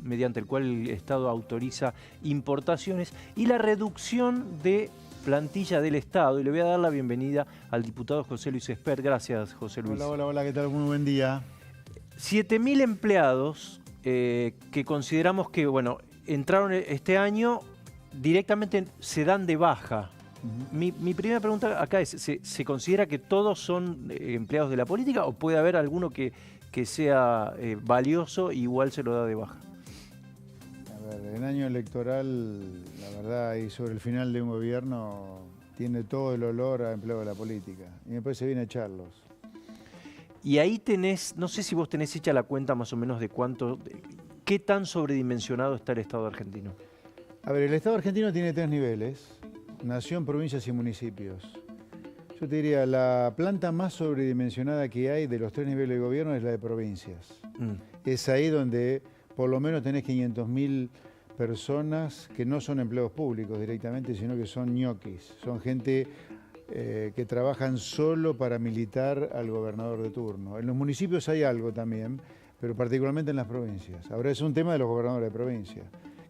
mediante el cual el Estado autoriza importaciones y la reducción de plantilla del Estado. Y le voy a dar la bienvenida al diputado José Luis Espert. Gracias, José Luis. Hola, ¿qué tal? Muy buen día. 7.000 empleados que consideramos que, bueno, entraron este año, directamente se dan de baja. Mi primera pregunta acá es, ¿se considera que todos son empleados de la política o puede haber alguno que sea valioso e igual se lo da de baja? A ver, en año electoral, la verdad, y sobre el final de un gobierno, tiene todo el olor a empleado de la política. Y después se viene a echarlos. Y ahí tenés, no sé si vos tenés hecha la cuenta más o menos de qué tan sobredimensionado está el Estado argentino. A ver, el Estado argentino tiene 3 niveles: nación, provincias y municipios. Yo te diría, la planta más sobredimensionada que hay de los 3 niveles de gobierno es la de provincias. Es ahí donde por lo menos tenés 500.000 personas que no son empleados públicos directamente, sino que son ñoquis. Son gente que trabajan solo para militar al gobernador de turno. En los municipios hay algo también, pero particularmente en las provincias. Ahora es un tema de los gobernadores de provincia,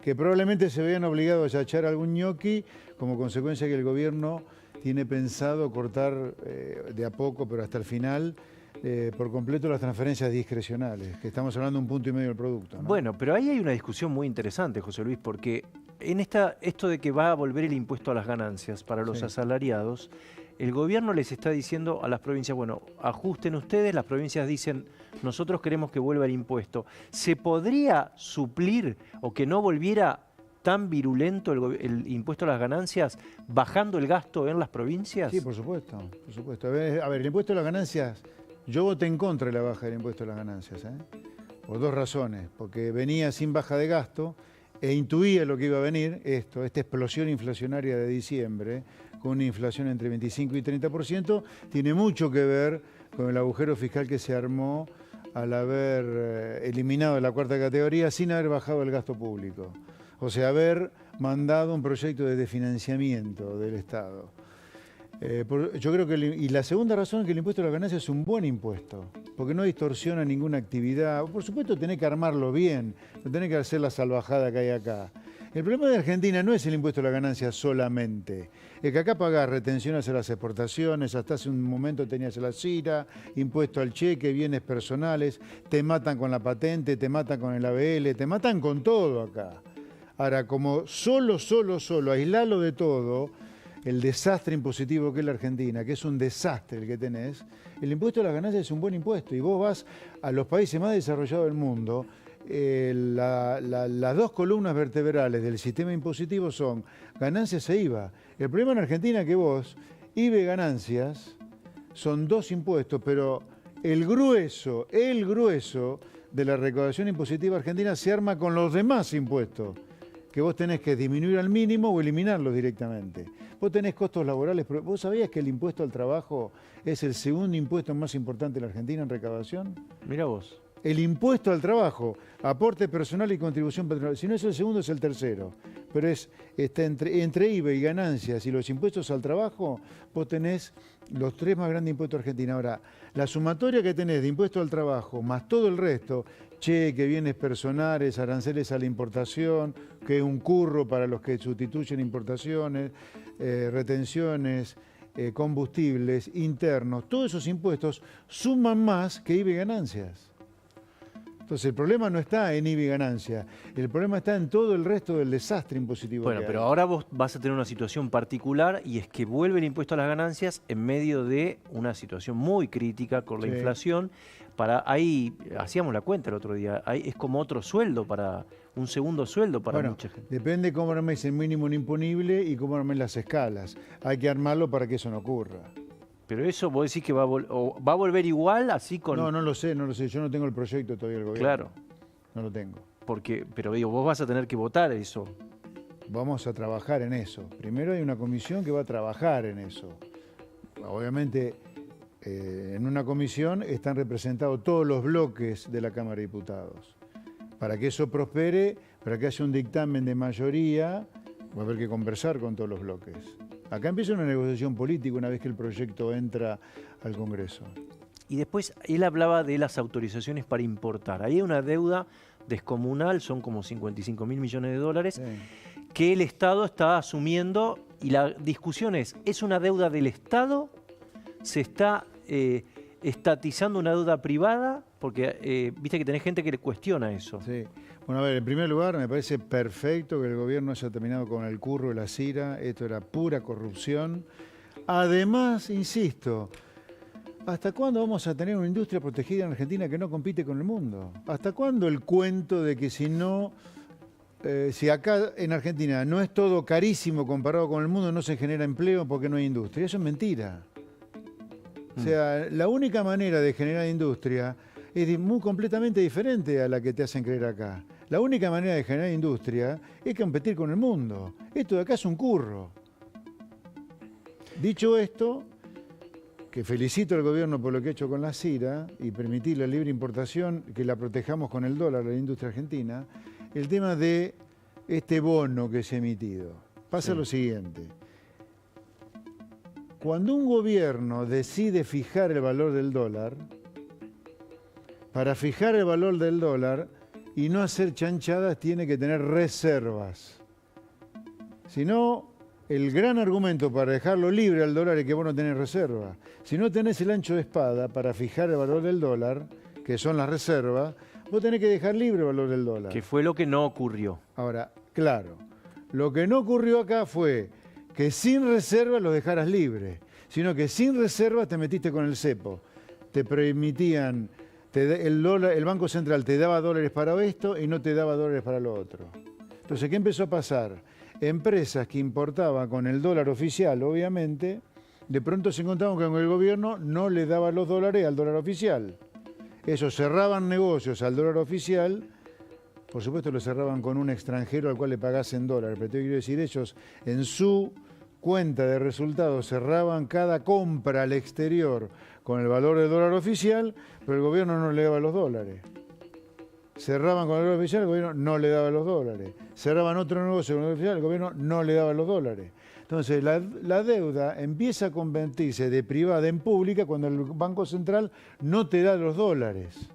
que probablemente se vean obligados a echar a algún ñoqui como consecuencia que el gobierno tiene pensado cortar de a poco, pero hasta el final, por completo las transferencias discrecionales, que estamos hablando de 1,5 puntos del producto, ¿no? Bueno, pero ahí hay una discusión muy interesante, José Luis, porque en esto de que va a volver el impuesto a las ganancias para los asalariados, el gobierno les está diciendo a las provincias, bueno, ajusten ustedes, las provincias dicen, nosotros queremos que vuelva el impuesto. ¿Se podría suplir o que no volviera tan virulento el impuesto a las ganancias bajando el gasto en las provincias? Sí, por supuesto, por supuesto. A ver, el impuesto a las ganancias, yo voté en contra de la baja del impuesto a las ganancias, por 2 razones. Porque venía sin baja de gasto e intuía lo que iba a venir, esta explosión inflacionaria de diciembre, con una inflación entre 25 y 30%, tiene mucho que ver con el agujero fiscal que se armó al haber eliminado la 4ª categoría sin haber bajado el gasto público. O sea, haber mandado un proyecto de desfinanciamiento del Estado. Yo creo que, y la segunda razón es que el impuesto a la ganancia es un buen impuesto, porque no distorsiona ninguna actividad. Por supuesto tenés que armarlo bien, no tenés que hacer la salvajada que hay acá. El problema de Argentina no es el impuesto a la ganancia solamente. Es que acá pagás retenciones a las exportaciones, hasta hace un momento tenías la CIRA, impuesto al cheque, bienes personales, te matan con la patente, te matan con el ABL, te matan con todo acá. Ahora, como solo, aislalo de todo, el desastre impositivo que es la Argentina, que es un desastre el que tenés, el impuesto a las ganancias es un buen impuesto. Y vos vas a los países más desarrollados del mundo, las 2 columnas vertebrales del sistema impositivo son ganancias e IVA. El problema en Argentina es que vos, IVA y ganancias, son 2 impuestos, pero el grueso de la recaudación impositiva argentina se arma con los demás impuestos, que vos tenés que disminuir al mínimo o eliminarlos directamente. Vos tenés costos laborales, pero ¿vos sabías que el impuesto al trabajo es el segundo impuesto más importante de la Argentina en recaudación? Mira vos. El impuesto al trabajo, aporte personal y contribución patronal. Si no es el segundo, es el tercero. Pero está entre IVA y ganancias y los impuestos al trabajo, vos tenés los 3 más grandes impuestos de Argentina. Ahora, la sumatoria que tenés de impuesto al trabajo, más todo el resto, cheque, bienes personales, aranceles a la importación, que es un curro para los que sustituyen importaciones, retenciones, combustibles internos, todos esos impuestos suman más que IVA y ganancias. Entonces el problema no está en IVA y ganancia, el problema está en todo el resto del desastre impositivo. Bueno, pero ahora vos vas a tener una situación particular y es que vuelve el impuesto a las ganancias en medio de una situación muy crítica con la inflación. Ahí hacíamos la cuenta el otro día, ahí es como otro sueldo un segundo sueldo para mucha gente. Depende cómo armes el mínimo imponible y cómo armes las escalas. Hay que armarlo para que eso no ocurra. Pero eso vos decís que va a volver igual, así con... No lo sé. Yo no tengo el proyecto todavía del gobierno. Claro. No lo tengo. Pero digo, vos vas a tener que votar eso. Vamos a trabajar en eso. Primero hay una comisión que va a trabajar en eso. Obviamente, en una comisión están representados todos los bloques de la Cámara de Diputados. Para que eso prospere, para que haya un dictamen de mayoría, va a haber que conversar con todos los bloques. Acá empieza una negociación política una vez que el proyecto entra al Congreso. Y después él hablaba de las autorizaciones para importar. Ahí hay una deuda descomunal, son como 55.000 millones de dólares, Sí. que el Estado está asumiendo, y la discusión ¿es una deuda del Estado? ¿Se está estatizando una deuda privada? Porque viste que tenés gente que le cuestiona eso. Sí. Bueno, a ver, en primer lugar, me parece perfecto que el gobierno haya terminado con el curro y la CIRA. Esto era pura corrupción. Además, insisto, ¿hasta cuándo vamos a tener una industria protegida en Argentina que no compite con el mundo? ¿Hasta cuándo el cuento de que si acá en Argentina no es todo carísimo comparado con el mundo, no se genera empleo porque no hay industria? Eso es mentira. O sea, la única manera de generar industria es muy completamente diferente a la que te hacen creer acá. La única manera de generar industria es competir con el mundo. Esto de acá es un curro. Dicho esto, que felicito al gobierno por lo que ha hecho con la CIRA y permitir la libre importación, que la protejamos con el dólar a la industria argentina, el tema de este bono que se ha emitido. Pasa lo siguiente. Cuando un gobierno decide fijar el valor del dólar, para fijar el valor del dólar y no hacer chanchadas tiene que tener reservas. Si no, el gran argumento para dejarlo libre al dólar es que vos no tenés reserva. Si no tenés el ancho de espada para fijar el valor del dólar, que son las reservas, vos tenés que dejar libre el valor del dólar. Que fue lo que no ocurrió. Ahora, claro, lo que no ocurrió acá fue que sin reservas los dejaras libres, sino que sin reservas te metiste con el cepo. Te permitían, el Banco Central te daba dólares para esto y no te daba dólares para lo otro. Entonces, ¿qué empezó a pasar? Empresas que importaban con el dólar oficial, obviamente, de pronto se encontraban con que el gobierno no le daba los dólares al dólar oficial. Ellos cerraban negocios al dólar oficial, por supuesto lo cerraban con un extranjero al cual le pagasen dólares, pero te quiero decir, ellos en su cuenta de resultados cerraban cada compra al exterior con el valor del dólar oficial, pero el gobierno no le daba los dólares. Cerraban con el dólar oficial, el gobierno no le daba los dólares. Cerraban otro negocio con el dólar oficial, el gobierno no le daba los dólares. Entonces, la deuda empieza a convertirse de privada en pública cuando el Banco Central no te da los dólares.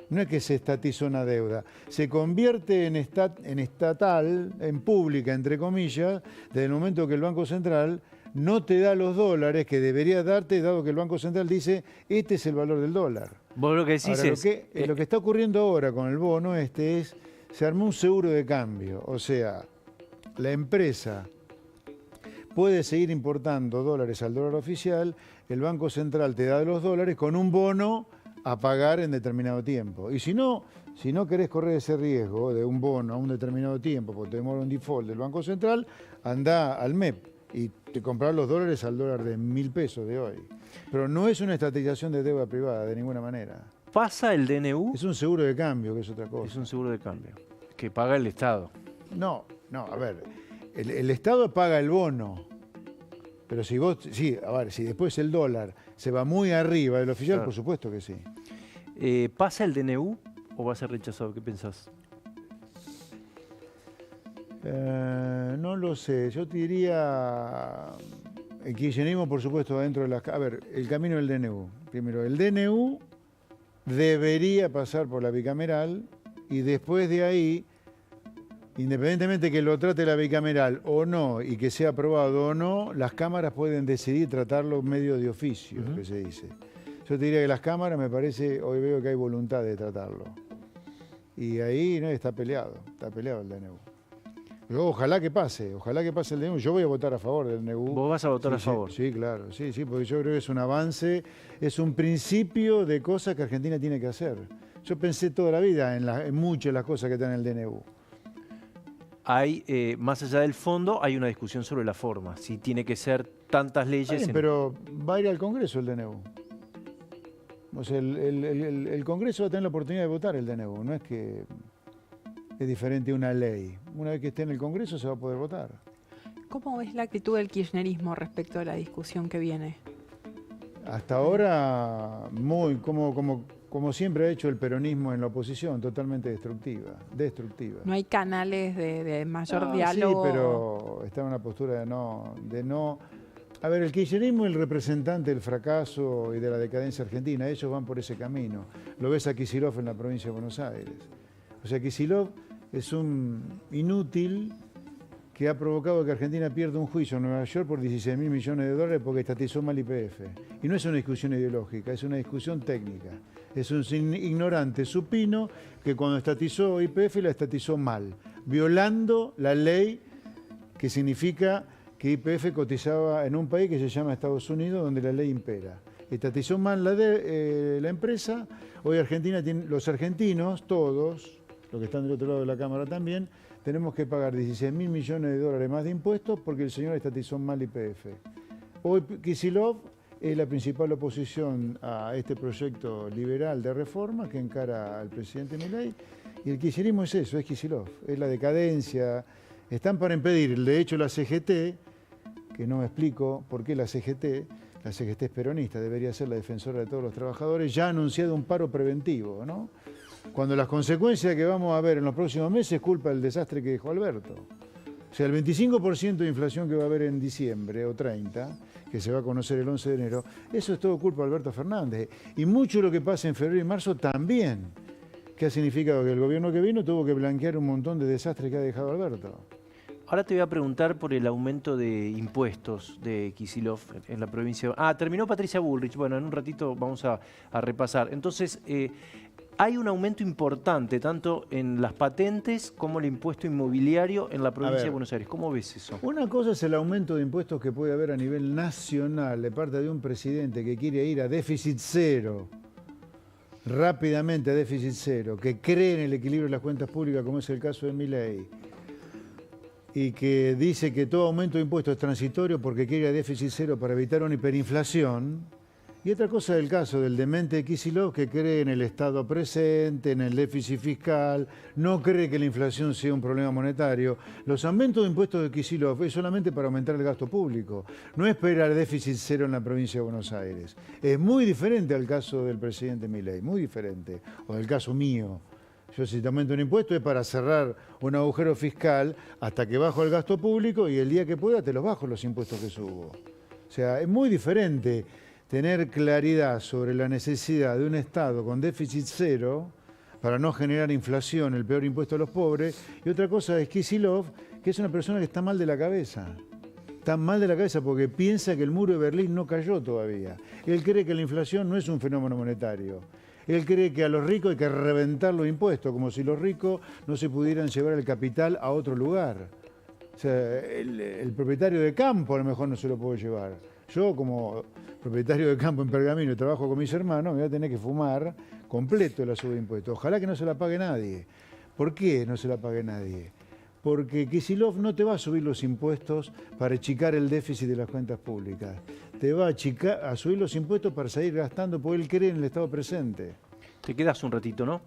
No es que se estatiza una deuda, se convierte en estatal, en pública, entre comillas, desde el momento que el Banco Central no te da los dólares que debería darte, dado que el Banco Central dice, este es el valor del dólar. Vos lo que decís Ahora, es... lo que está ocurriendo ahora con el bono se armó un seguro de cambio. O sea, la empresa puede seguir importando dólares al dólar oficial, el Banco Central te da los dólares con un bono a pagar en determinado tiempo. Y si no querés correr ese riesgo de un bono a un determinado tiempo, porque te demora un default del Banco Central, anda al MEP y te compras los dólares al dólar de 1.000 pesos de hoy. Pero no es una estatización de deuda privada, de ninguna manera. ¿Pasa el DNU? Es un seguro de cambio, que es otra cosa. Es un seguro de cambio, que paga el Estado. No, a ver, el Estado paga el bono, pero si después el dólar se va muy arriba del oficial, claro. Por supuesto que sí. ¿Pasa el DNU o va a ser rechazado? ¿Qué pensás? No lo sé, yo te diría, el kirchnerismo por supuesto dentro de las... A ver, el camino del DNU. Primero, el DNU debería pasar por la bicameral y después de ahí, independientemente que lo trate la bicameral o no y que sea aprobado o no, las cámaras pueden decidir tratarlo medio de oficio, que se dice. Yo te diría que las cámaras, me parece, hoy veo que hay voluntad de tratarlo. Y ahí no está peleado el DNU. Yo, ojalá que pase el DNU. Yo voy a votar a favor del DNU. ¿Vos vas a votar a favor? Sí, claro, sí, porque yo creo que es un avance, es un principio de cosas que Argentina tiene que hacer. Yo pensé toda la vida en muchas de las cosas que están en el DNU. Hay, más allá del fondo, hay una discusión sobre la forma. Si tiene que ser tantas leyes... Bien, pero va a ir al Congreso el DNU. O sea, el Congreso va a tener la oportunidad de votar el DNU. No es que es diferente a una ley. Una vez que esté en el Congreso se va a poder votar. ¿Cómo es la actitud del kirchnerismo respecto a la discusión que viene? Hasta ahora, como siempre ha hecho el peronismo en la oposición, totalmente destructiva. No hay canales de mayor diálogo. Sí, pero está en una postura de no... A ver, el kirchnerismo es el representante del fracaso y de la decadencia argentina. Ellos van por ese camino. Lo ves a Kicillof en la provincia de Buenos Aires. O sea, Kicillof es un inútil que ha provocado que Argentina pierda un juicio en Nueva York por 16.000 millones de dólares porque estatizó mal YPF. Y no es una discusión ideológica, es una discusión técnica. Es un ignorante supino que cuando estatizó YPF la estatizó mal, violando la ley que significa que YPF cotizaba en un país que se llama Estados Unidos, donde la ley impera. Estatizó mal la empresa. Hoy Argentina tiene, los argentinos, todos, los que están del otro lado de la Cámara también, tenemos que pagar 16.000 millones de dólares más de impuestos porque el señor estatizó mal YPF. Hoy Kicillof es la principal oposición a este proyecto liberal de reforma que encara al presidente Milei. Y el kirchnerismo es eso, es Kicillof, es la decadencia. Están para impedir, de hecho la CGT, que no me explico por qué la CGT es peronista, debería ser la defensora de todos los trabajadores, ya ha anunciado un paro preventivo, ¿no? Cuando las consecuencias que vamos a ver en los próximos meses es culpa del desastre que dejó Alberto. O sea, el 25% de inflación que va a haber en diciembre, o 30%, que se va a conocer el 11 de enero, eso es todo culpa de Alberto Fernández. Y mucho de lo que pasa en febrero y marzo también, que ha significado que el gobierno que vino tuvo que blanquear un montón de desastres que ha dejado Alberto. Ahora te voy a preguntar por el aumento de impuestos de Kicillof en la provincia. Terminó Patricia Bullrich. Bueno, en un ratito vamos a repasar. Entonces, hay un aumento importante tanto en las patentes como el impuesto inmobiliario en la provincia de Buenos Aires. ¿Cómo ves eso? Una cosa es el aumento de impuestos que puede haber a nivel nacional de parte de un presidente que quiere ir a déficit cero, rápidamente a déficit cero, que cree en el equilibrio de las cuentas públicas, como es el caso de Milei, y que dice que todo aumento de impuestos es transitorio porque quiere ir a déficit cero para evitar una hiperinflación. Y otra cosa es el caso del demente de Kicillof, que cree en el Estado presente, en el déficit fiscal, no cree que la inflación sea un problema monetario. Los aumentos de impuestos de Kicillof es solamente para aumentar el gasto público, no es esperar déficit cero en la provincia de Buenos Aires. Es muy diferente al caso del presidente Milei, muy diferente, o del caso mío. Yo si te aumento un impuesto es para cerrar un agujero fiscal hasta que bajo el gasto público y el día que pueda te los bajo los impuestos que subo. O sea, es muy diferente tener claridad sobre la necesidad de un Estado con déficit cero para no generar inflación, el peor impuesto a los pobres. Y otra cosa es Kicillof, que es una persona que está mal de la cabeza. Está mal de la cabeza porque piensa que el muro de Berlín no cayó todavía. Él cree que la inflación no es un fenómeno monetario. Él cree que a los ricos hay que reventar los impuestos, como si los ricos no se pudieran llevar el capital a otro lugar. O sea, el propietario de campo a lo mejor no se lo puede llevar. Yo, como propietario de campo en Pergamino y trabajo con mis hermanos, me voy a tener que fumar completo la suba de impuestos. Ojalá que no se la pague nadie. ¿Por qué no se la pague nadie? Porque Kicillof no te va a subir los impuestos para achicar el déficit de las cuentas públicas. Te va a subir los impuestos para seguir gastando, porque él cree en el Estado presente. Te quedas un ratito, ¿no?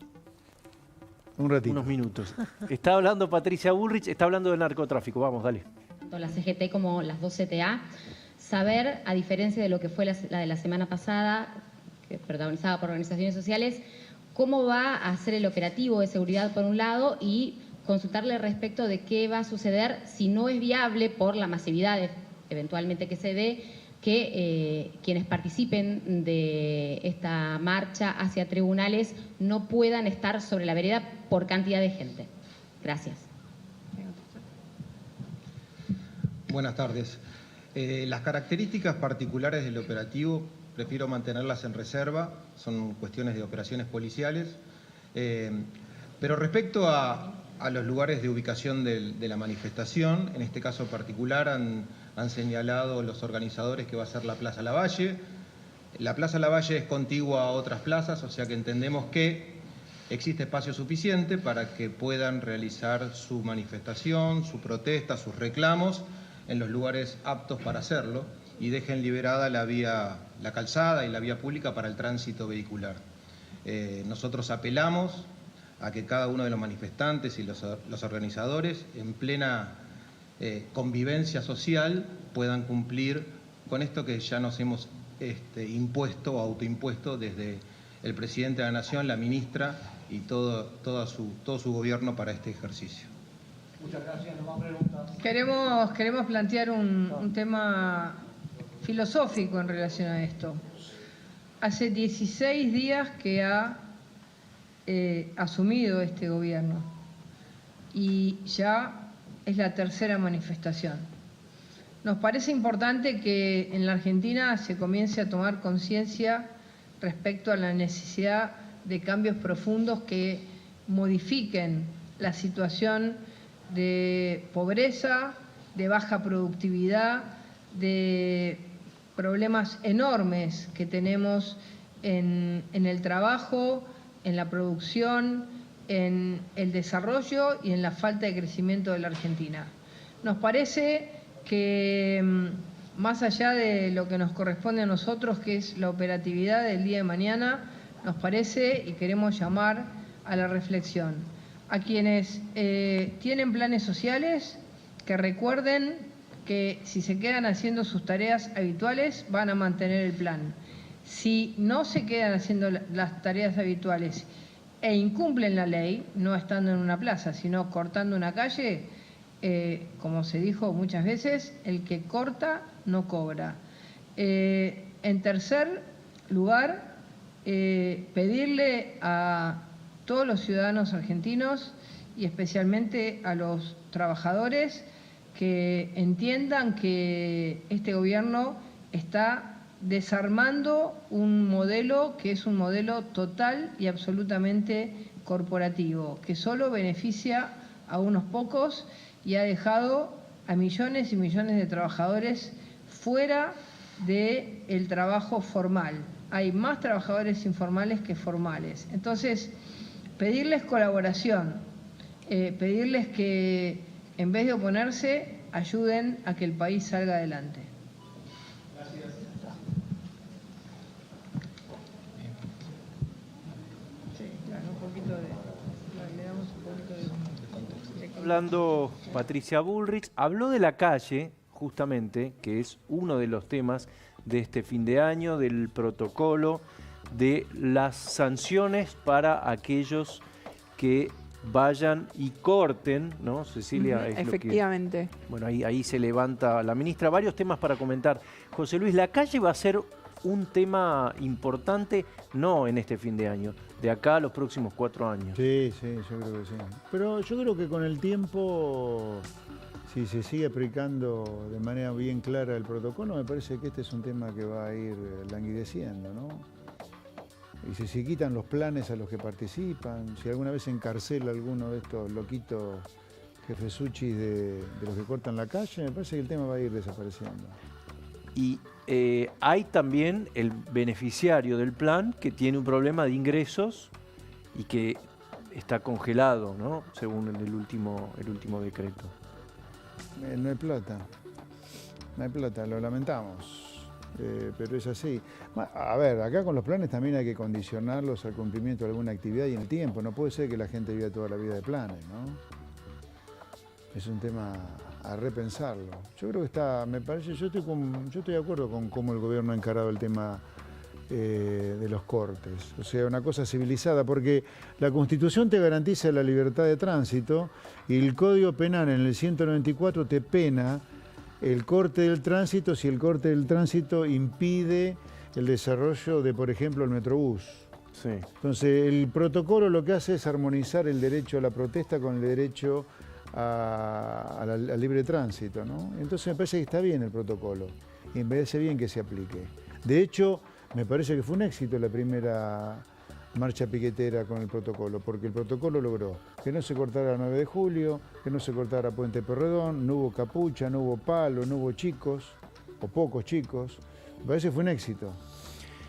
Un ratito. Unos minutos. Está hablando Patricia Bullrich, está hablando del narcotráfico. Vamos, dale. Tanto la CGT como las dos CTA, saber, a diferencia de lo que fue la de la semana pasada, que protagonizada por organizaciones sociales, cómo va a ser el operativo de seguridad por un lado y consultarle respecto de qué va a suceder si no es viable por la masividad eventualmente que se dé, que quienes participen de esta marcha hacia tribunales no puedan estar sobre la vereda por cantidad de gente. Gracias. Buenas tardes. Las características particulares del operativo prefiero mantenerlas en reserva, son cuestiones de operaciones policiales, pero respecto a los lugares de ubicación de la manifestación, en este caso particular han señalado los organizadores que va a ser la Plaza Lavalle. La Plaza Lavalle es contigua a otras plazas, o sea que entendemos que existe espacio suficiente para que puedan realizar su manifestación, su protesta, sus reclamos en los lugares aptos para hacerlo y dejen liberada la calzada y la vía pública para el tránsito vehicular. Nosotros apelamos a que cada uno de los manifestantes y los organizadores, en plena convivencia social, puedan cumplir con esto que ya nos hemos impuesto o autoimpuesto desde el presidente de la Nación, la ministra y todo su gobierno para este ejercicio. Muchas gracias. ¿No más preguntas? Queremos plantear un tema filosófico en relación a esto. Hace 16 días que ha asumido este gobierno y ya es la tercera manifestación. Nos parece importante que en la Argentina se comience a tomar conciencia respecto a la necesidad de cambios profundos que modifiquen la situación de pobreza, de baja productividad, de problemas enormes que tenemos en el trabajo, en la producción, en el desarrollo y en la falta de crecimiento de la Argentina. Nos parece que más allá de lo que nos corresponde a nosotros, que es la operatividad del día de mañana, nos parece y queremos llamar a la reflexión a quienes tienen planes sociales, que recuerden que si se quedan haciendo sus tareas habituales van a mantener el plan. Si no se quedan haciendo las tareas habituales e incumplen la ley, no estando en una plaza, sino cortando una calle, como se dijo muchas veces, el que corta no cobra. En tercer lugar, pedirle a todos los ciudadanos argentinos y especialmente a los trabajadores que entiendan que este gobierno está desarmando un modelo que es un modelo total y absolutamente corporativo, que solo beneficia a unos pocos y ha dejado a millones y millones de trabajadores fuera del trabajo formal. Hay más trabajadores informales que formales. Entonces, pedirles colaboración, pedirles que en vez de oponerse, ayuden a que el país salga adelante. Gracias. Sí, claro, un poquito le damos un poquito de Hablando Patricia Bullrich, habló de la calle, justamente, que es uno de los temas de este fin de año, del protocolo, de las sanciones para aquellos que vayan y corten, ¿no, Cecilia? Es efectivamente. Lo que, bueno, ahí se levanta la ministra. Varios temas para comentar. José Luis, la calle va a ser un tema importante, no en este fin de año, de acá a los próximos 4 años. Sí, yo creo que sí. Pero yo creo que con el tiempo, si se sigue aplicando de manera bien clara el protocolo, me parece que este es un tema que va a ir languideciendo, ¿no? Y si se quitan los planes a los que participan, si alguna vez se encarcela alguno de estos loquitos jefesuchis de los que cortan la calle, me parece que el tema va a ir desapareciendo. Y hay también el beneficiario del plan que tiene un problema de ingresos y que está congelado, ¿no? Según el último decreto. No hay plata, lo lamentamos. Pero es así. A ver, acá con los planes también hay que condicionarlos al cumplimiento de alguna actividad y en el tiempo. No puede ser que la gente viva toda la vida de planes, ¿no? Es un tema a repensarlo. Yo creo que está, me parece, yo estoy de acuerdo con cómo el gobierno ha encarado el tema de los cortes. O sea, una cosa civilizada, porque la Constitución te garantiza la libertad de tránsito y el Código Penal en el 194 te pena el corte del tránsito si el corte del tránsito impide el desarrollo de, por ejemplo, el Metrobús. Sí. Entonces, el protocolo lo que hace es armonizar el derecho a la protesta con el derecho al libre tránsito, ¿no? Entonces me parece que está bien el protocolo y me parece bien que se aplique. De hecho, me parece que fue un éxito la primera marcha piquetera con el protocolo, porque el protocolo logró que no se cortara el 9 de julio, que no se cortara Puente Pueyrredón, no hubo capucha, no hubo palo, no hubo chicos, o pocos chicos. Me parece que fue un éxito.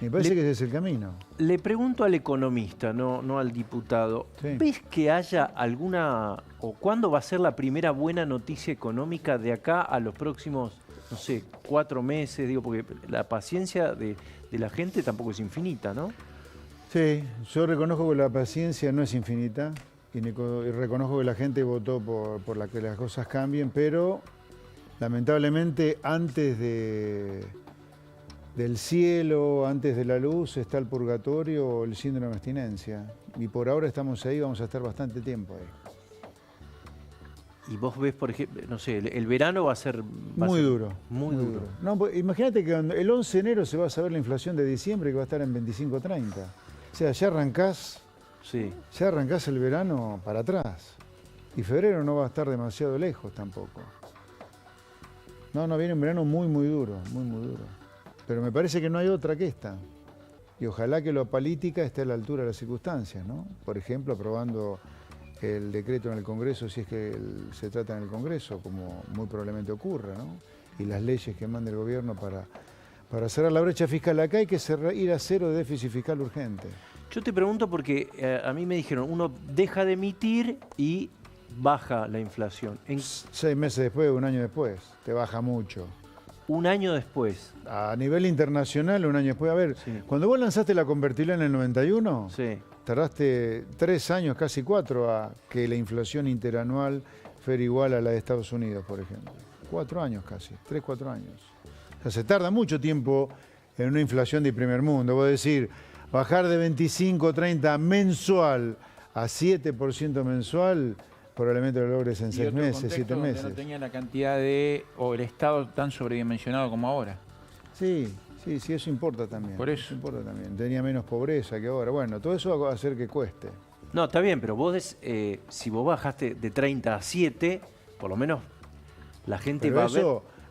Me parece que ese es el camino. Le pregunto al economista, no al diputado. Sí. ¿Ves que haya alguna, o cuándo va a ser la primera buena noticia económica de acá a los próximos, no sé, 4 meses? Digo, porque la paciencia de la gente tampoco es infinita, ¿no? Sí, yo reconozco que la paciencia no es infinita y reconozco que la gente votó por la que las cosas cambien, pero lamentablemente antes del cielo, antes de la luz, está el purgatorio o el síndrome de abstinencia. Y por ahora estamos ahí, vamos a estar bastante tiempo ahí. Y vos ves, por ejemplo, no sé, el verano va a ser... Muy duro. Muy duro. No, pues, imagínate que el 11 de enero se va a saber la inflación de diciembre que va a estar en 25,30. O sea, ya arrancás Sí. ya arrancás el verano para atrás. Y febrero no va a estar demasiado lejos tampoco. No, viene un verano muy, muy duro, muy, muy duro. Pero me parece que no hay otra que esta. Y ojalá que la política esté a la altura de las circunstancias, ¿no? Por ejemplo, aprobando el decreto en el Congreso, si es que se trata en el Congreso, como muy probablemente ocurra, ¿no? Y las leyes que mande el gobierno para cerrar la brecha fiscal. Acá hay que ir a cero de déficit fiscal urgente. Yo te pregunto porque a mí me dijeron, uno deja de emitir y baja la inflación. 6 meses después, un año después, te baja mucho. Un año después. A nivel internacional, un año después. A ver, Sí. cuando vos lanzaste la convertibilidad en el 91, Sí. tardaste 3 años, casi 4, a que la inflación interanual fuera igual a la de Estados Unidos, por ejemplo. 4 años casi, 3, 4 años. O sea, se tarda mucho tiempo en una inflación de primer mundo. Vos decir, bajar de 25, 30 mensual a 7% mensual, probablemente lo logres en 6 meses, 7 meses. No tenía la cantidad o el Estado tan sobredimensionado como ahora. Sí, eso importa también. Por eso. Importa también. Tenía menos pobreza que ahora. Bueno, todo eso va a hacer que cueste. No, está bien, pero vos, si vos bajaste de 30 a 7, por lo menos la gente va a ver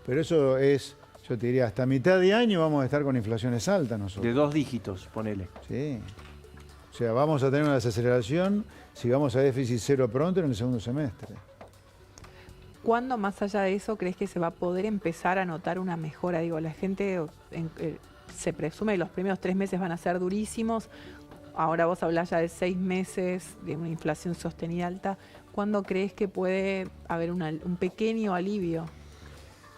Pero eso es, yo te diría, hasta mitad de año vamos a estar con inflaciones altas nosotros. de 2 dígitos, ponele. Sí. O sea, vamos a tener una desaceleración si vamos a déficit cero pronto en el segundo semestre. ¿Cuándo, más allá de eso, crees que se va a poder empezar a notar una mejora? Digo, la gente se presume que los primeros 3 meses van a ser durísimos. Ahora vos hablás ya de 6 meses de una inflación sostenida alta. ¿Cuándo crees que puede haber un pequeño alivio?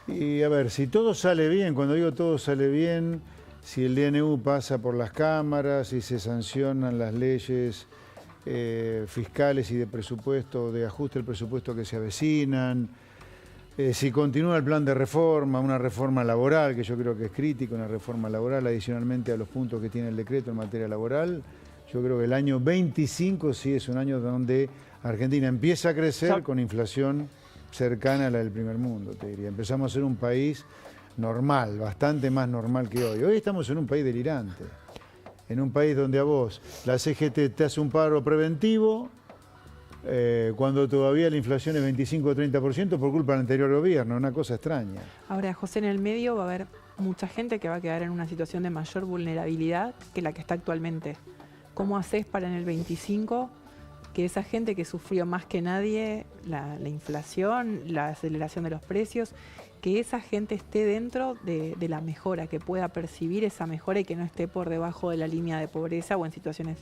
Y a ver, si todo sale bien, cuando digo todo sale bien, si el DNU pasa por las cámaras, si se sancionan las leyes fiscales y de presupuesto, de ajuste al presupuesto que se avecinan, si continúa el plan de reforma, una reforma laboral, que yo creo que es crítica, una reforma laboral adicionalmente a los puntos que tiene el decreto en materia laboral, yo creo que el año 25 sí es un año donde Argentina empieza a crecer con inflación cercana a la del primer mundo, te diría. Empezamos a ser un país normal, bastante más normal que hoy. Hoy estamos en un país delirante, en un país donde a vos la CGT te hace un paro preventivo cuando todavía la inflación es 25 o 30% por culpa del anterior gobierno, una cosa extraña. Ahora, José, en el medio va a haber mucha gente que va a quedar en una situación de mayor vulnerabilidad que la que está actualmente. ¿Cómo haces para en el 25 que esa gente que sufrió más que nadie la inflación, la aceleración de los precios, que esa gente esté dentro de la mejora, que pueda percibir esa mejora y que no esté por debajo de la línea de pobreza o en situaciones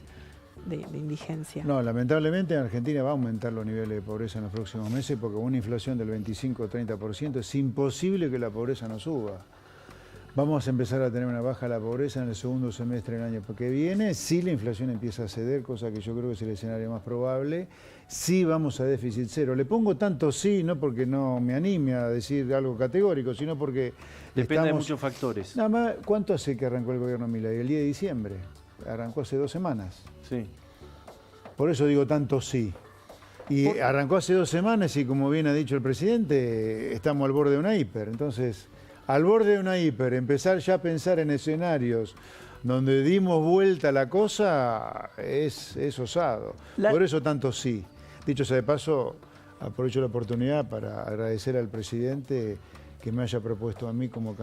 de indigencia? No, lamentablemente en Argentina va a aumentar los niveles de pobreza en los próximos meses porque con una inflación del 25 o 30% es imposible que la pobreza no suba. Vamos a empezar a tener una baja de la pobreza en el segundo semestre del año que viene. Sí, la inflación empieza a ceder, cosa que yo creo que es el escenario más probable. Sí, vamos a déficit cero. Le pongo tanto sí, no porque no me anime a decir algo categórico, sino porque Depende de muchos factores. Nada más, ¿cuánto hace que arrancó el gobierno Milei? El 10 de diciembre. Arrancó hace 2 semanas. Sí. Por eso digo tanto sí. Y arrancó hace 2 semanas y como bien ha dicho el presidente, estamos al borde de una hiper. Entonces, al borde de una hiper, empezar ya a pensar en escenarios donde dimos vuelta a la cosa es osado. Por eso tanto sí. Dicho sea de paso, aprovecho la oportunidad para agradecer al presidente que me haya propuesto a mí como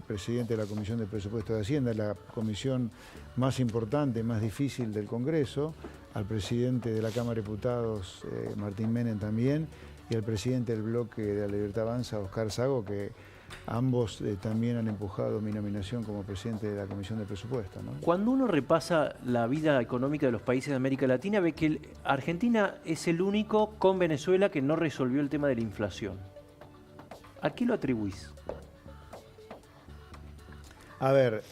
presidente de la Comisión de Presupuesto de Hacienda, la comisión más importante, más difícil del Congreso, al presidente de la Cámara de Diputados, Martín Menem también, y al presidente del bloque de la Libertad Avanza, Oscar Sago, que ambos también han empujado mi nominación como presidente de la Comisión de Presupuesto, ¿no? Cuando uno repasa la vida económica de los países de América Latina, ve que Argentina es el único con Venezuela que no resolvió el tema de la inflación. ¿A qué lo atribuís? A ver,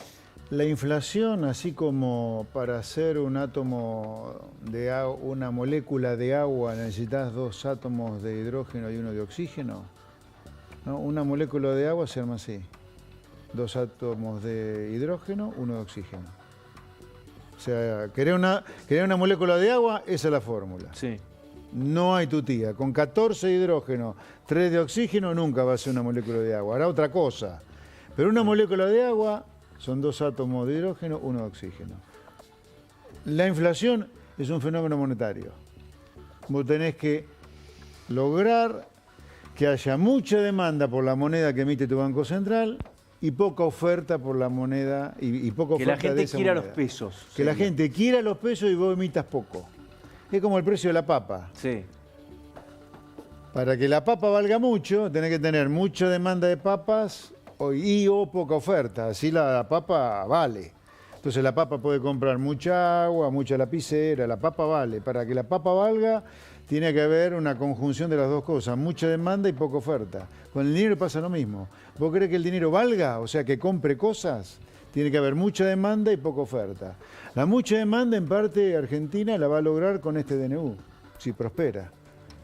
la inflación, así como para hacer un átomo de agua, una molécula de agua necesitas 2 átomos de hidrógeno y 1 de oxígeno, ¿no? Una molécula de agua se arma así: 2 átomos de hidrógeno, 1 de oxígeno. O sea, querer una molécula de agua, esa es la fórmula. Sí. No hay tutía. Con 14 de hidrógeno, 3 de oxígeno, nunca va a ser una molécula de agua. Hará otra cosa. Pero una molécula de agua son 2 átomos de hidrógeno, 1 de oxígeno. La inflación es un fenómeno monetario. Vos tenés que lograr que haya mucha demanda por la moneda que emite tu Banco Central y poca oferta por la moneda y poca Que la oferta de gente esa quiera moneda. los pesos. Que la sería. gente quiera los pesos y vos emitas poco. Es como el precio de la papa. Sí. Para que la papa valga mucho, tenés que tener mucha demanda de papas o poca oferta. Así la papa vale. Entonces la papa puede comprar mucha agua, mucha lapicera, la papa vale. Para que la papa valga, tiene que haber una conjunción de las dos cosas, mucha demanda y poca oferta. Con el dinero pasa lo mismo. ¿Vos crees que el dinero valga? O sea, que compre cosas, tiene que haber mucha demanda y poca oferta. La mucha demanda, en parte, Argentina la va a lograr con este DNU, si prospera.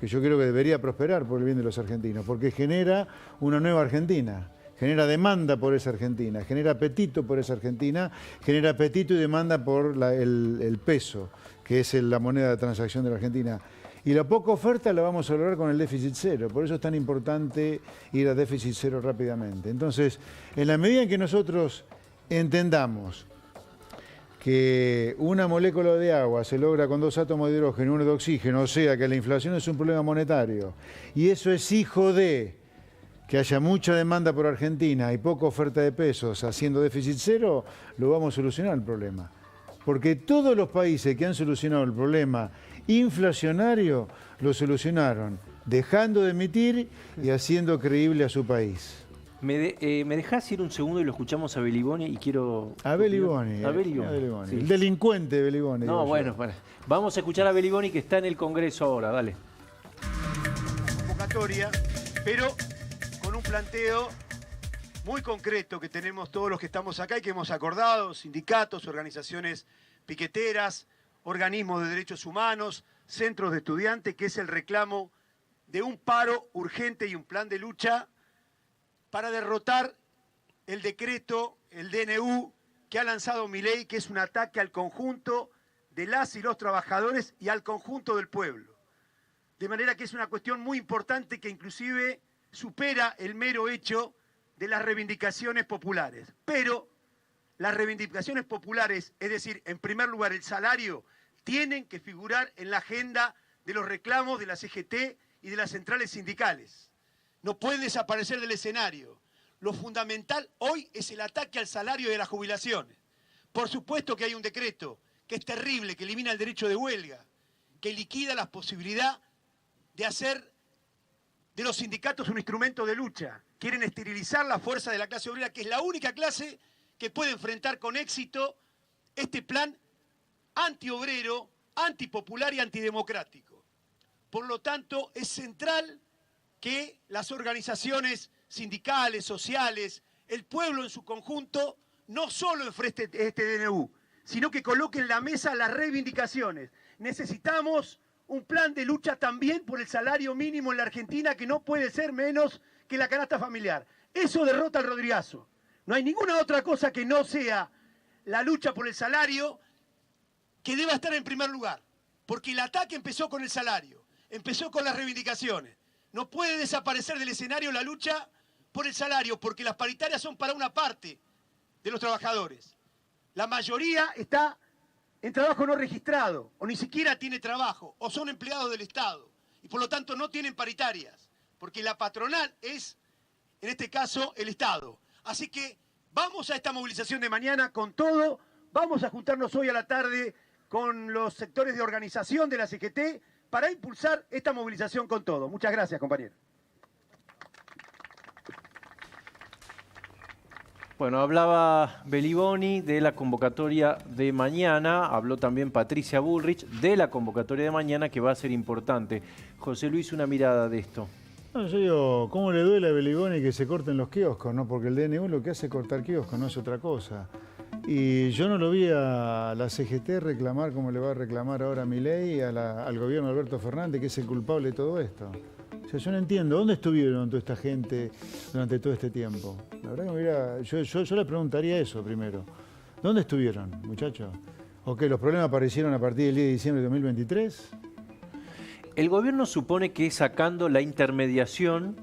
Que yo creo que debería prosperar por el bien de los argentinos, porque genera una nueva Argentina. Genera demanda por esa Argentina, genera apetito por esa Argentina, genera apetito y demanda por el peso, que es la moneda de transacción de la Argentina. Y la poca oferta la vamos a lograr con el déficit cero. Por eso es tan importante ir a déficit cero rápidamente. Entonces, en la medida en que nosotros entendamos que una molécula de agua se logra con 2 átomos de hidrógeno y 1 de oxígeno, o sea que la inflación es un problema monetario, y eso es hijo de que haya mucha demanda por Argentina y poca oferta de pesos haciendo déficit cero, lo vamos a solucionar el problema. Porque todos los países que han solucionado el problema inflacionario lo solucionaron dejando de emitir y haciendo creíble a su país. ¿Me dejás ir un segundo y lo escuchamos a Beliboni? Y quiero... A Beliboni. A Beliboni. Sí. El delincuente Beliboni. No, bueno, vamos a escuchar a Beliboni, que está en el Congreso ahora, dale. Convocatoria, pero con un planteo muy concreto que tenemos todos los que estamos acá y que hemos acordado, sindicatos, organizaciones piqueteras, organismos de derechos humanos, centros de estudiantes, que es el reclamo de un paro urgente y un plan de lucha para derrotar el decreto, el DNU, que ha lanzado Milei, que es un ataque al conjunto de las y los trabajadores y al conjunto del pueblo. De manera que es una cuestión muy importante que inclusive supera el mero hecho de las reivindicaciones populares. Pero las reivindicaciones populares, es decir, en primer lugar el salario, tienen que figurar en la agenda de los reclamos de la CGT y de las centrales sindicales. No pueden desaparecer del escenario. Lo fundamental hoy es el ataque al salario de las jubilaciones. Por supuesto que hay un decreto que es terrible, que elimina el derecho de huelga, que liquida la posibilidad de hacer de los sindicatos un instrumento de lucha. Quieren esterilizar la fuerza de la clase obrera, que es la única clase que puede enfrentar con éxito este plan antiobrero, antipopular y antidemocrático. Por lo tanto, es central que las organizaciones sindicales, sociales, el pueblo en su conjunto, no solo enfrente este DNU, sino que coloque en la mesa las reivindicaciones. Necesitamos un plan de lucha también por el salario mínimo en la Argentina, que no puede ser menos que la canasta familiar. Eso derrota al Rodrigazo. No hay ninguna otra cosa que no sea la lucha por el salario que deba estar en primer lugar. Porque el ataque empezó con el salario, empezó con las reivindicaciones. No puede desaparecer del escenario la lucha por el salario, porque las paritarias son para una parte de los trabajadores. La mayoría está en trabajo no registrado, o ni siquiera tiene trabajo, o son empleados del Estado, y por lo tanto no tienen paritarias, porque la patronal es, en este caso, el Estado. Así que vamos a esta movilización de mañana con todo, vamos a juntarnos hoy a la tarde con los sectores de organización de la CGT para impulsar esta movilización con todo. Muchas gracias, compañeros. Bueno, hablaba Beliboni de la convocatoria de mañana, habló también Patricia Bullrich de la convocatoria de mañana, que va a ser importante. José Luis, una mirada de esto. No, yo digo, ¿cómo le duele a Beliboni que se corten los kioscos? ¿No? Porque el DNU lo que hace es cortar kioscos, no es otra cosa. Y yo no lo vi a la CGT reclamar como le va a reclamar ahora a Milei y al gobierno de Alberto Fernández, que es el culpable de todo esto. O sea, yo no entiendo, ¿dónde estuvieron toda esta gente durante todo este tiempo? La verdad que yo le preguntaría eso primero. ¿Dónde estuvieron, muchachos? ¿O que los problemas aparecieron a partir del 10 de diciembre de 2023? El gobierno supone que sacando la intermediación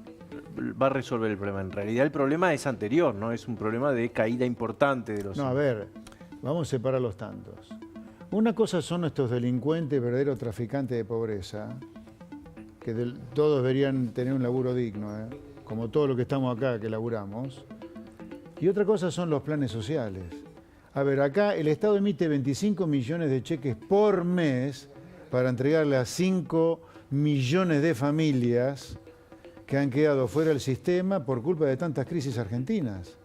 va a resolver el problema. En realidad el problema es anterior, ¿no? Es un problema de caída importante de los... No, a ver, vamos a separar los tantos. Una cosa son estos delincuentes, verdaderos traficantes de pobreza, que todos deberían tener un laburo digno, como todos los que estamos acá que laburamos. Y otra cosa son los planes sociales. A ver, acá el Estado emite 25 millones de cheques por mes para entregarle a 5 millones de familias que han quedado fuera del sistema por culpa de tantas crisis argentinas.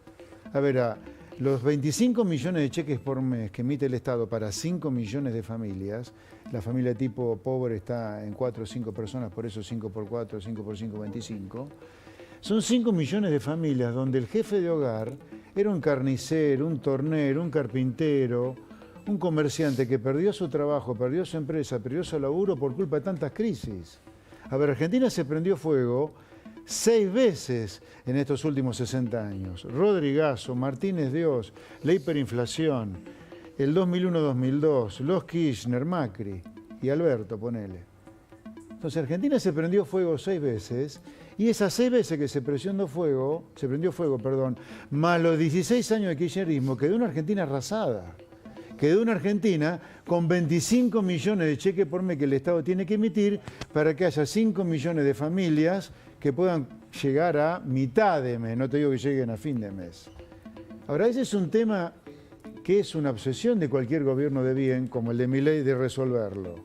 A ver, los 25 millones de cheques por mes que emite el Estado para 5 millones de familias, la familia tipo pobre está en 4 o 5 personas, por eso 5 por 4, 5 por 5, 25. Son 5 millones de familias donde el jefe de hogar era un carnicero, un tornero, un carpintero, un comerciante que perdió su trabajo, perdió su empresa, perdió su laburo por culpa de tantas crisis. A ver, Argentina se prendió fuego 6 veces en estos últimos 60 años. Rodrigazo, Martínez de Oz, la hiperinflación, el 2001-2002, los Kirchner, Macri y Alberto, ponele. Entonces Argentina se prendió fuego 6 veces y esas 6 veces que se prendió fuego, más los 16 años de kirchnerismo, quedó una Argentina arrasada. Quedó una Argentina con 25 millones de cheques por mes que el Estado tiene que emitir para que haya 5 millones de familias que puedan llegar a mitad de mes, no te digo que lleguen a fin de mes. Ahora, ese es un tema que es una obsesión de cualquier gobierno de bien, como el de Milei, de resolverlo.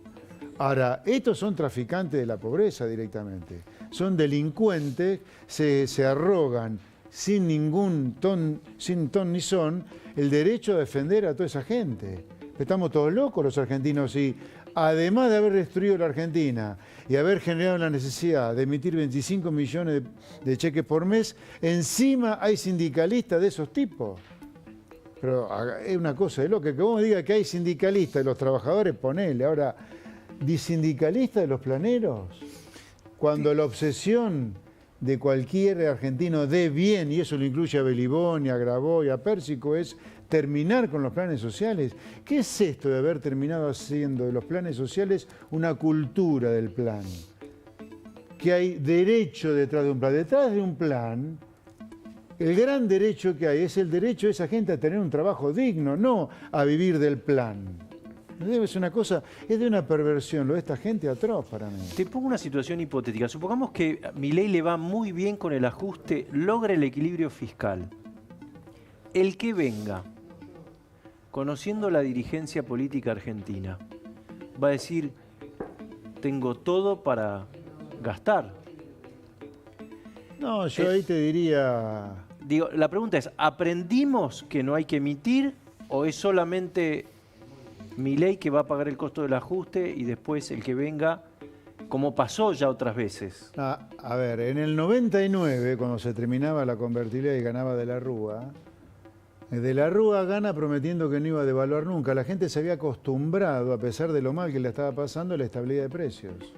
Ahora, estos son traficantes de la pobreza directamente, son delincuentes, se arrogan sin ton ni son, el derecho a defender a toda esa gente. Estamos todos locos los argentinos y además de haber destruido la Argentina y haber generado la necesidad de emitir 25 millones de cheques por mes, encima hay sindicalistas de esos tipos. Pero es una cosa de loco, que vos me digas que hay sindicalistas de los trabajadores, ponele. Ahora, ¿disindicalistas de los planeros? Cuando la obsesión de cualquier argentino de bien, y eso lo incluye a Beliboni, a Graboy, a Pérsico, es terminar con los planes sociales. ¿Qué es esto de haber terminado haciendo de los planes sociales una cultura del plan? Que hay derecho detrás de un plan. Detrás de un plan, el gran derecho que hay es el derecho de esa gente a tener un trabajo digno, no a vivir del plan. Es una cosa, es de una perversión, lo de esta gente atroz para mí. Te pongo una situación hipotética. Supongamos que a Milei le va muy bien con el ajuste, logra el equilibrio fiscal. El que venga, conociendo la dirigencia política argentina, va a decir, tengo todo para gastar. No, yo ahí te diría... Digo, la pregunta es, ¿aprendimos que no hay que emitir o es solamente Milei que va a pagar el costo del ajuste y después el que venga, como pasó ya otras veces? A ver, en el 99, cuando se terminaba la convertibilidad y ganaba De la Rúa gana prometiendo que no iba a devaluar nunca. La gente se había acostumbrado, a pesar de lo mal que le estaba pasando, a la estabilidad de precios.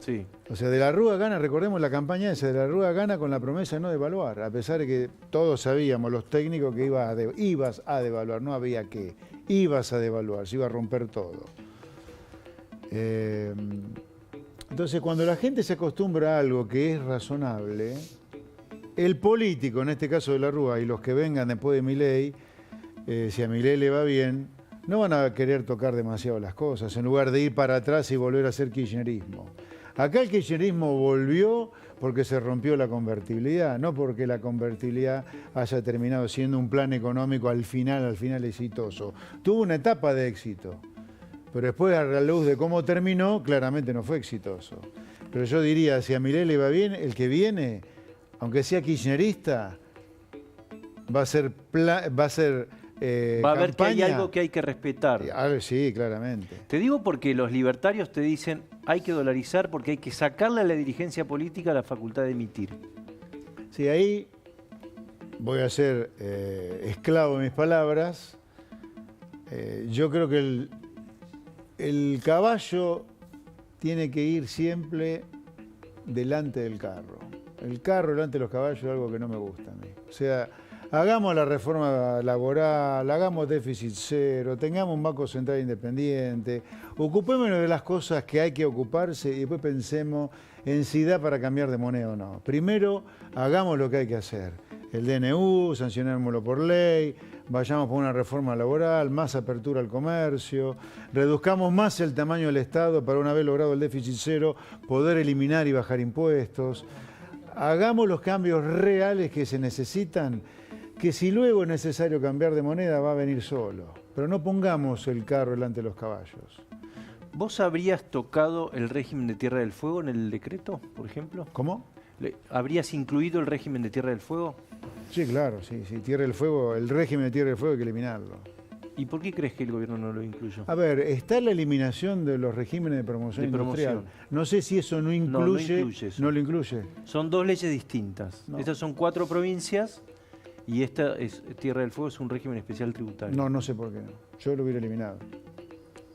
Sí. O sea, De la Rúa gana, recordemos la campaña esa, De la Rúa gana con la promesa de no devaluar, a pesar de que todos sabíamos, los técnicos, que ibas a devaluar, no había que, ibas a devaluar, se iba a romper todo. Entonces, cuando la gente se acostumbra a algo que es razonable, el político, en este caso De la Rúa, y los que vengan después de Milei, si a Milei le va bien, no van a querer tocar demasiado las cosas, en lugar de ir para atrás y volver a hacer kirchnerismo. Acá el kirchnerismo volvió porque se rompió la convertibilidad, no porque la convertibilidad haya terminado siendo un plan económico al final exitoso. Tuvo una etapa de éxito, pero después, a la luz de cómo terminó, claramente no fue exitoso. Pero yo diría, si a Milei le va bien, el que viene, aunque sea kirchnerista, va a ser va a ver que hay algo que hay que respetar. Sí, claramente. Te digo porque los libertarios te dicen hay que dolarizar porque hay que sacarle a la dirigencia política la facultad de emitir. Sí, ahí voy a ser esclavo de mis palabras. Yo creo que el caballo tiene que ir siempre delante del carro. El carro delante de los caballos es algo que no me gusta a mí. O sea, hagamos la reforma laboral, hagamos déficit cero, tengamos un Banco Central independiente, ocupémonos de las cosas que hay que ocuparse y después pensemos en si da para cambiar de moneda o no. Primero, hagamos lo que hay que hacer. el DNU, sancionémoslo por ley, vayamos por una reforma laboral, más apertura al comercio, reduzcamos más el tamaño del Estado para, una vez logrado el déficit cero, poder eliminar y bajar impuestos. Hagamos los cambios reales que se necesitan, que si luego es necesario cambiar de moneda va a venir solo. Pero no pongamos el carro delante de los caballos. ¿Vos habrías tocado el régimen de Tierra del Fuego en el decreto, por ejemplo? ¿Cómo? ¿Habrías incluido el régimen de Tierra del Fuego? Sí, claro, sí. Tierra del Fuego, el régimen de Tierra del Fuego hay que eliminarlo. ¿Y por qué crees que el gobierno no lo incluyó? A ver, está la eliminación de los regímenes de promoción industrial. No sé si eso no incluye, no lo incluye. Son dos leyes distintas. No. Estas son 4 provincias y esta es Tierra del Fuego, es un régimen especial tributario. No sé por qué no. Yo lo hubiera eliminado.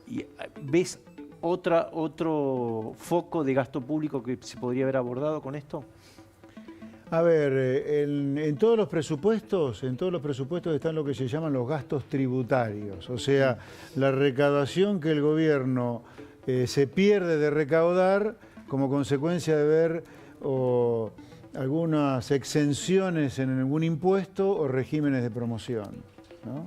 ¿Y ves otro foco de gasto público que se podría haber abordado con esto? A ver, en todos los presupuestos están lo que se llaman los gastos tributarios, o sea, la recaudación que el gobierno se pierde de recaudar como consecuencia de ver algunas exenciones en algún impuesto o regímenes de promoción, ¿no?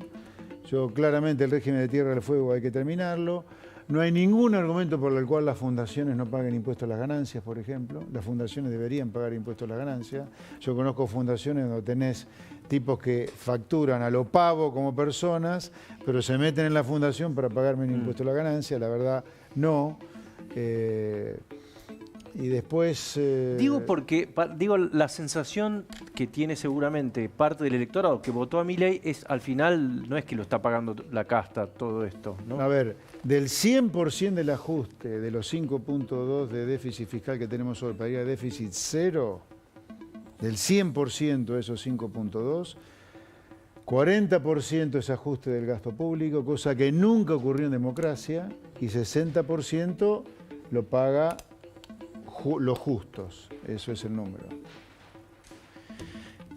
Yo claramente el régimen de Tierra del Fuego hay que terminarlo. No hay ningún argumento por el cual las fundaciones no paguen impuestos a las ganancias, por ejemplo. Las fundaciones deberían pagar impuestos a las ganancias. Yo conozco fundaciones donde tenés tipos que facturan a lo pavo como personas, pero se meten en la fundación para pagarme un impuesto a la ganancia. La verdad, no. Y después... Digo porque, la sensación que tiene seguramente parte del electorado que votó a Milei es, al final, no es que lo está pagando la casta todo esto, ¿no? A ver, del 100% del ajuste de los 5.2 de déficit fiscal que tenemos hoy para ir a déficit cero, del 100% de esos 5.2, 40% es ajuste del gasto público, cosa que nunca ocurrió en democracia, y 60% lo paga los justos. Eso es el número.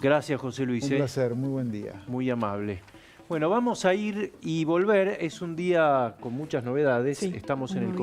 Gracias, José Luis. Un placer, muy buen día. Muy amable. Bueno, vamos a ir y volver. Es un día con muchas novedades. Sí, estamos en el